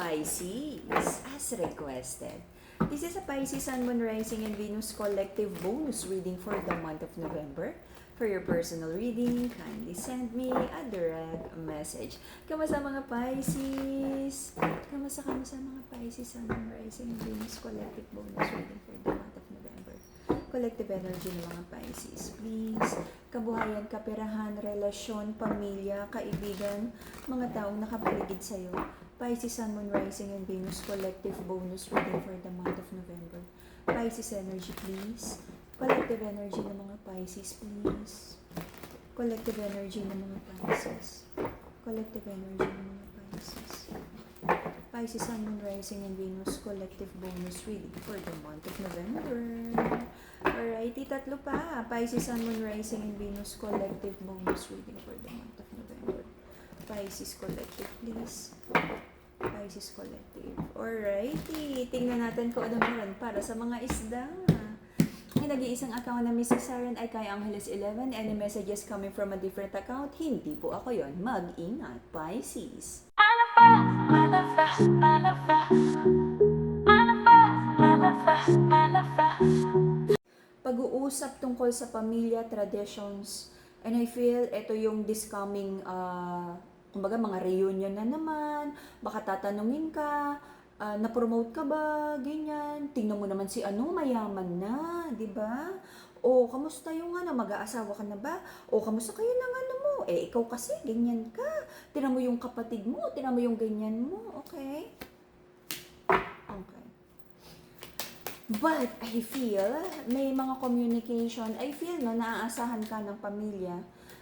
Pisces, as requested. This is a Pisces Sun, Moon, Rising, and Venus collective bonus reading for the month of November. For your personal reading, kindly send me a direct message. Kamusta mga Pisces? Kamusta mga Pisces, Sun, Moon, Rising, and Venus collective bonus reading for the month of November. Collective energy ng mga Pisces. Please, kabuhayan, kaperahan, relasyon, pamilya, kaibigan, mga taong nakapaligid sa'yo. Pisces, Sun, Moon, Rising, and Venus collective bonus reading for the month of November. Pisces energy, please. Collective energy ng mga Pisces, please. Collective energy ng mga Pisces. Collective energy ng mga Pisces. Pisces, Sun, Moon, Rising, and Venus collective bonus reading for the month of November. Alrighty, tatlo pa. Pisces, Sun, Moon, Rising, and Venus collective bonus reading for the month of November. Pisces collective, please. Pisces collective. Alrighty, tingnan natin kung ano meron para sa mga isda. Ang nag-iisang account na Mrs. Saren ay kay Angeles 11. Any messages coming from a different account? Hindi po ako yon. Mag-ingat, Pisces. Pag-uusap tungkol sa pamilya, traditions, and I feel ito yung this coming, kumbaga mga reunion na naman, baka tatanungin ka, na-promote ka ba, ganyan, tingnan mo naman si ano, mayaman na, di ba? O, kamusta yung ano, mag-aasawa ka na ba? O, kamusta kayo ng ano mo? Eh, ikaw kasi, ganyan ka. Tingnan mo yung kapatid mo, tingnan mo yung ganyan mo, okay? Okay. But, I feel, may mga communication, I feel, no, naaasahan ka ng pamilya,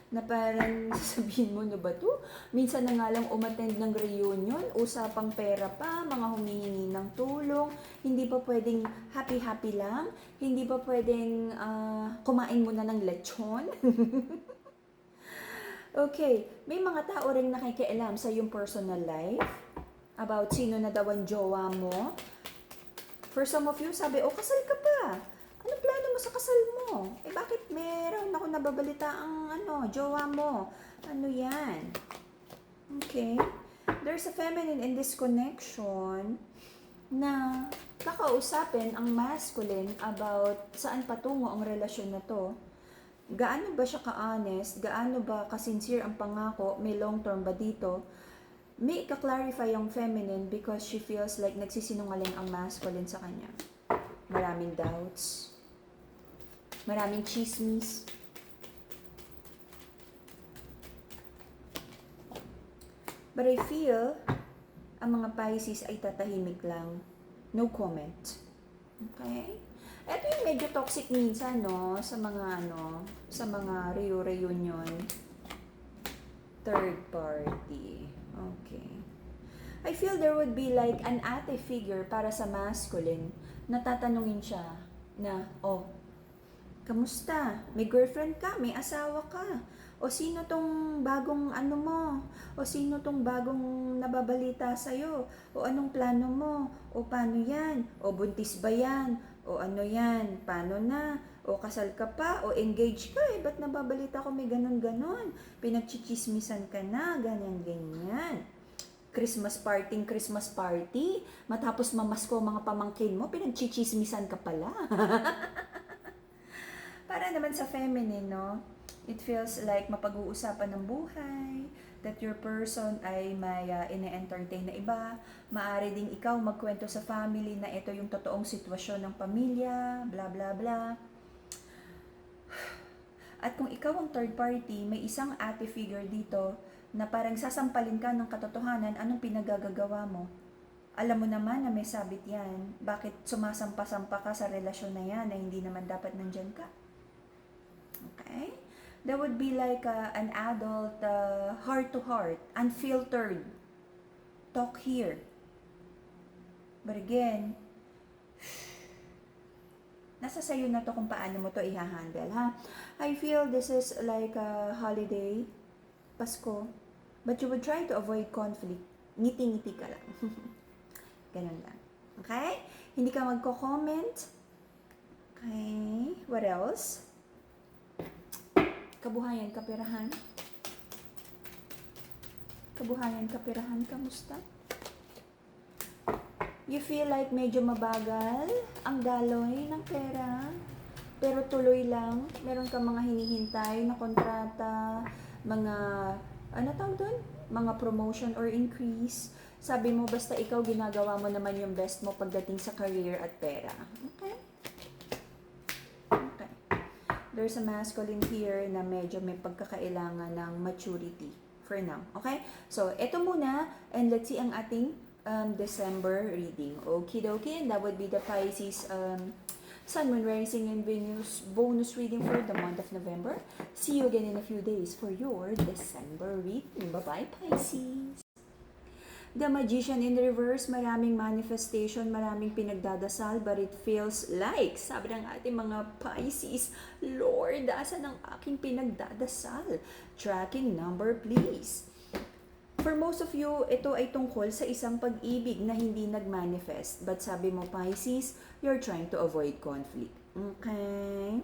na parang sasabihin mo, no ba to? Minsan na nga lang umattend ng reunion, usapang pera pa, mga humihingi ng tulong, hindi pa pwedeng happy-happy lang, hindi pa pwedeng kumain muna ng lechon. Okay, may mga tao rin nakikialam sa iyong personal life, about sino na daw ang jowa mo. For some of you, sabi, kasal ka pa. Anong plano mo sa kasal mo? Eh bakit meron ako nababalita ang jowa mo? Ano yan? Okay. There's a feminine in this connection na kakausapin ang masculine about saan patungo ang relasyon na to. Gaano ba siya ka-honest? Gaano ba ka-sincere ang pangako? May long term ba dito? May ika-clarify yung feminine because she feels like nagsisinungaling ang masculine sa kanya. Maraming doubts. Maraming chismis. But I feel, ang mga Pisces ay tatahimik lang. No comment. Okay? Ito yung medyo toxic minsan, no? Sa mga reunion. Third party. Okay. I feel there would be like an ate figure para sa masculine na tatanungin siya na, kamusta? May girlfriend ka? May asawa ka? O sino tong bagong mo? O sino tong bagong nababalita sa'yo? O anong plano mo? O paano yan? O buntis ba yan? O ano yan? Paano na? O kasal ka pa? O engaged ka? Ba't nababalita ko may ganon-ganon? Pinagchichismisan ka na? Ganyan-ganyan. Christmas party, matapos mamasko mga pamangkin mo, pinagchichismisan ka pala. Para naman sa feminine, no? It feels like mapag-uusapan ng buhay, that your person ay may ine-entertain na iba, maaari ding ikaw magkwento sa family na ito yung totoong sitwasyon ng pamilya, bla bla bla. At kung ikaw ang third party, may isang ate figure dito na parang sasampalin ka ng katotohanan, anong pinagagagawa mo? Alam mo naman na may sabit yan. Bakit sumasampa-sampa ka sa relasyon na yan na hindi naman dapat nandyan ka? Okay? That would be like an adult heart-to-heart, unfiltered talk here. But again, nasa sayo na to kung paano mo to i-handle, ha? I feel this is like a holiday, Pasko, but you would try to avoid conflict. Ngiti-ngiti ka lang. Ganun lang. Okay? Hindi ka magko-comment. Okay? What else? Kabuhayan, kaperahan. Kabuhayan, kaperahan, kamusta? You feel like medyo mabagal ang daloy ng pera, pero tuloy lang. Meron kang mga hinihintay na kontrata, mga, ano tawag doon? Mga promotion or increase. Sabi mo, basta ikaw ginagawa mo naman yung best mo pagdating sa career at pera. Okay? Okay. There's a masculine here na medyo may pagkakailangan ng maturity for now. Okay? So, eto muna, and let's see ang ating December reading. Okie dokie, and that would be the Pisces Sun, Moon, Rising, and Venus bonus reading for the month of November. See you again in a few days for your December reading. Bye-bye, Pisces! The Magician in reverse, maraming manifestation, maraming pinagdadasal, but it feels like, sabi ng ating mga Pisces, Lord, asan ang aking pinagdadasal? Tracking number, please. For most of you, ito ay tungkol sa isang pag-ibig na hindi nag-manifest. But sabi mo, Pisces, you're trying to avoid conflict. Okay?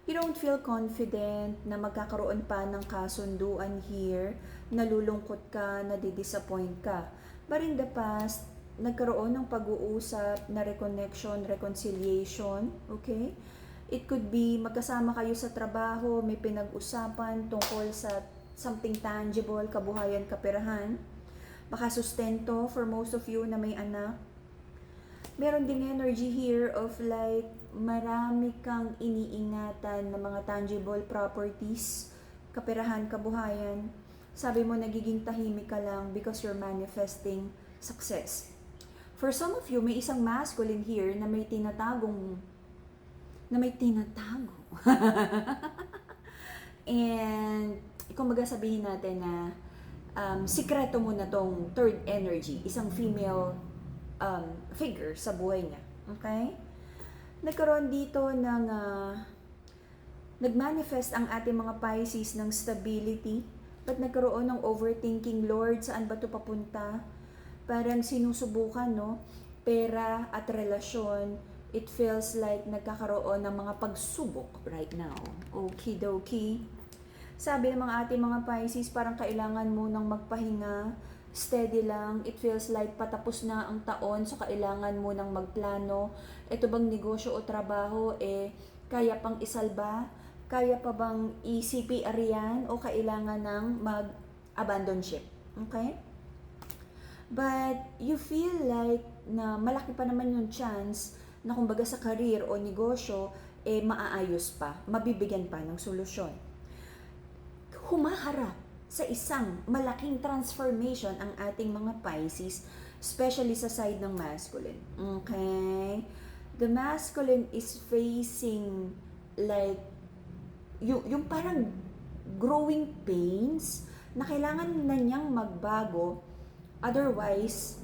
You don't feel confident na magkakaroon pa ng kasunduan here, nalulungkot ka, nadidisappoint ka. But in the past, nagkaroon ng pag-uusap, na reconnection, reconciliation, okay? It could be magkasama kayo sa trabaho, may pinag-usapan tungkol sa something tangible, kabuhayan, kaperahan. Baka sustento for most of you na may anak. Meron ding energy here of like marami kang iniingatan na mga tangible properties, kaperahan, kabuhayan. Sabi mo nagiging tahimik ka lang because you're manifesting success. For some of you, may isang masculine here na may tinatago. And kung baga sabihin natin na sikreto mo na tong third energy, isang female figure sa buhay niya. Okay? Nagkaroon dito ng nagmanifest ang ating mga Pisces ng stability, but nagkaroon ng overthinking, Lord, saan ba ito papunta? Parang sinusubukan, no? Pera at relasyon, it feels like nagkakaroon ng mga pagsubok right now. Okie dokie. Sabi ng mga ating mga Pisces, parang kailangan mo nang magpahinga, steady lang. It feels like patapos na ang taon, so kailangan mo nang magplano. Ito bang negosyo o trabaho, kaya pang isalba? Kaya pa bang i-CPR yan? O kailangan nang mag-abandon ship? Okay? But you feel like na malaki pa naman yung chance na kumbaga sa career o negosyo, maaayos pa, mabibigyan pa ng solusyon. Humaharap sa isang malaking transformation ang ating mga Pisces, especially sa side ng masculine. Okay? The masculine is facing like yung parang growing pains na kailangan na niyang magbago, otherwise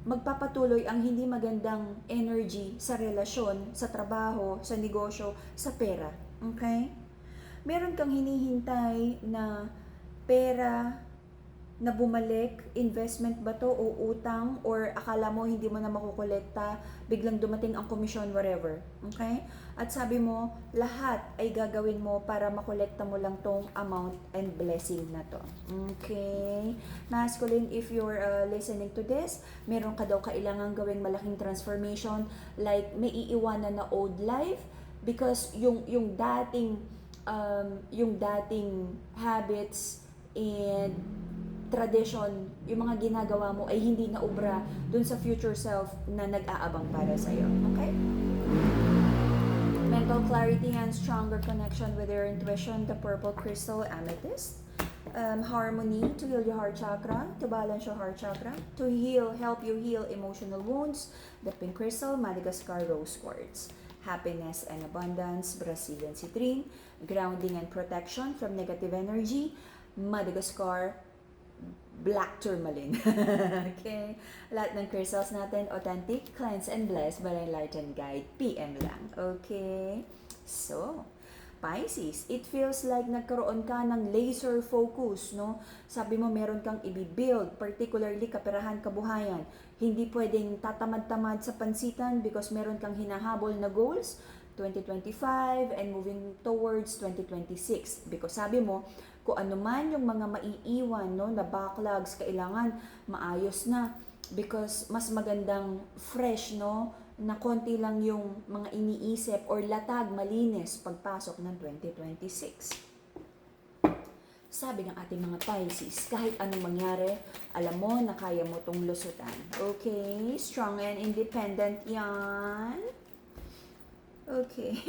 magpapatuloy ang hindi magandang energy sa relasyon, sa trabaho, sa negosyo, sa pera. Okay? Meron kang hinihintay na pera na bumalik, investment ba to o utang, or akala mo hindi mo na makukolekta, biglang dumating ang komisyon, whatever. Okay? At sabi mo, lahat ay gagawin mo para makolekta mo lang tong amount and blessing na to. Okay? Masculine, if you're listening to this, meron ka daw kailangan gawing malaking transformation, like may iiwanan na old life, because yung dating habits and tradition, yung mga ginagawa mo ay hindi na ubra dun sa future self na nag-aabang para sa'yo. Okay? Mental clarity and stronger connection with your intuition, the purple crystal amethyst. Harmony to heal your heart chakra, to balance your heart chakra, to help you heal emotional wounds, the pink crystal, Madagascar rose quartz. Happiness and abundance, Brazilian citrine, grounding and protection from negative energy, Madagascar black tourmaline. Okay? Lahat ng crystals natin, authentic, cleanse and blessed by Enlightened Guide. PM lang. Okay? So, Pisces, it feels like nagkaroon ka ng laser focus, no? Sabi mo meron kang i-build, particularly kaperahan, kabuhayan. Hindi pwedeng tatamad-tamad sa pansitan because meron kang hinahabol na goals 2025 and moving towards 2026. Because sabi mo, kung ano man yung mga maiiwan, no, na backlogs, kailangan maayos na. Because mas magandang fresh, no? Na konti lang yung mga iniisip or latag, malinis pagpasok ng 2026. Sabi ng ating mga Pisces, kahit anong mangyari, alam mo na kaya mo tong lusutan. Okay? Strong and independent yan. Okay.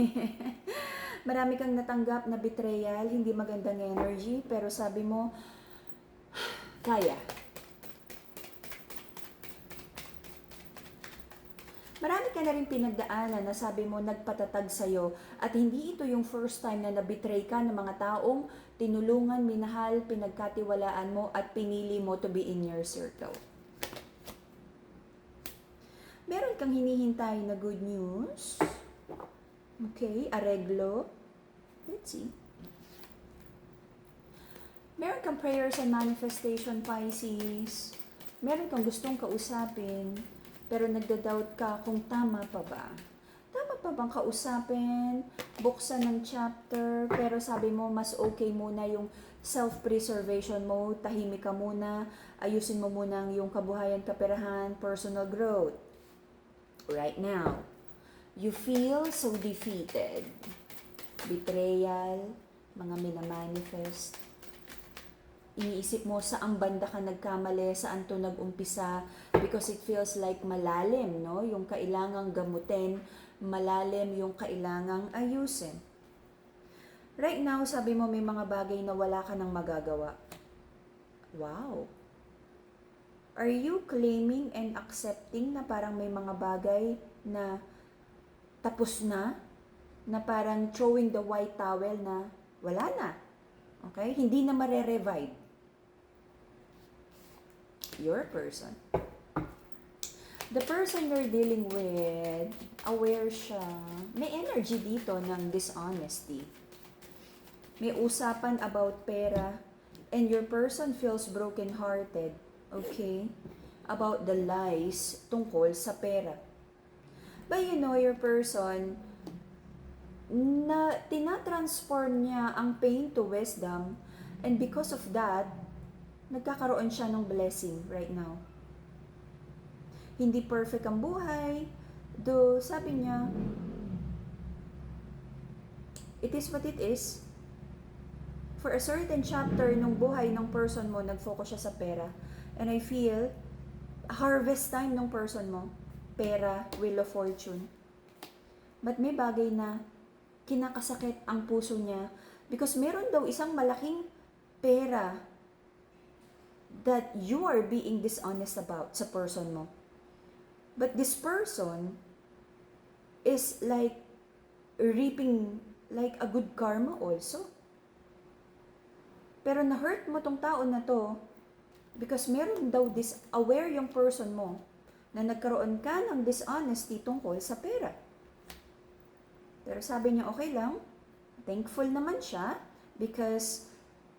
Marami kang natanggap na betrayal, hindi magandang energy, pero sabi mo, kaya. Marami ka na rin pinagdaanan na sabi mo nagpatatag sa'yo at hindi ito yung first time na nabitray ka ng mga taong tinulungan, minahal, pinagkatiwalaan mo at pinili mo to be in your circle. Meron kang hinihintay na good news. Okay, areglo. Let's see. Meron kang prayers and manifestation, Pisces. Meron kang gustong kausapin, pero nagda-doubt ka kung tama pa ba. Tama pa bang kausapin, buksan ng chapter, pero sabi mo mas okay muna yung self-preservation mo, tahimik ka muna, ayusin mo muna yung kabuhayan, kaperahan, personal growth. Right now, you feel so defeated. Betrayal, mga minamanifest. Iniisip mo saan banda ka nagkamali, saan to nag-umpisa, because it feels like malalim, no? Yung kailangang gamutin, malalim yung kailangang ayusin. Right now, sabi mo may mga bagay na wala ka nang magagawa. Wow! Are you claiming and accepting na parang may mga bagay na tapos na parang throwing the white towel na wala na? Okay? Hindi na mare-revive. Your person. The person you're dealing with, aware siya. May energy dito ng dishonesty. May usapan about pera and your person feels broken-hearted. Okay? About the lies tungkol sa pera. But you know, your person, na tinatransform niya ang pain to wisdom, and because of that, nagkakaroon siya ng blessing right now. Hindi perfect ang buhay, though sabi niya, it is what it is. For a certain chapter nung buhay ng person mo, nag-focus siya sa pera. And I feel, harvest time ng person mo, pera, wheel of fortune. But may bagay na kinakasakit ang puso niya because meron daw isang malaking pera that you are being dishonest about sa person mo. But this person is like reaping like a good karma also. Pero na-hurt mo tong tao na to because meron daw aware yung person mo na nagkaroon ka ng dishonesty tungkol sa pera. Pero sabi niya okay lang, thankful naman siya because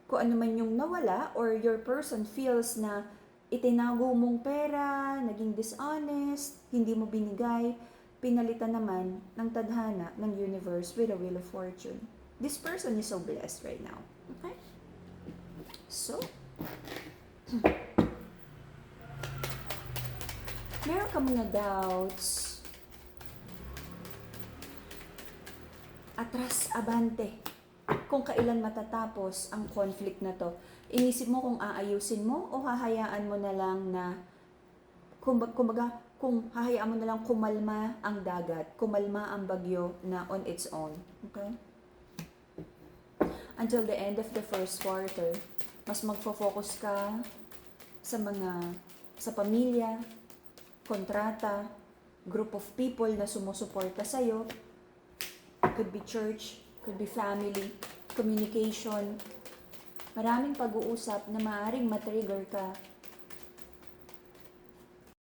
kung ano man yung nawala or your person feels na itinago mong pera, naging dishonest, hindi mo binigay, pinalitan naman ng tadhana ng universe with a wheel of fortune. This person is so blessed right now. Okay? So, meron ka mga doubts, atras abante, kung kailan matatapos ang conflict na to. Inisip mo kung aayusin mo o hahayaan mo na lang na kumbaga kung hahayaan mo na lang kumalma ang dagat, kumalma ang bagyo na on its own. Okay? Until the end of the first quarter, mas magfo-focus ka sa pamilya, kontrata, group of people na sumusuporta sa'yo. Could be church, could be family, communication. Maraming pag-uusap na maaaring matrigger ka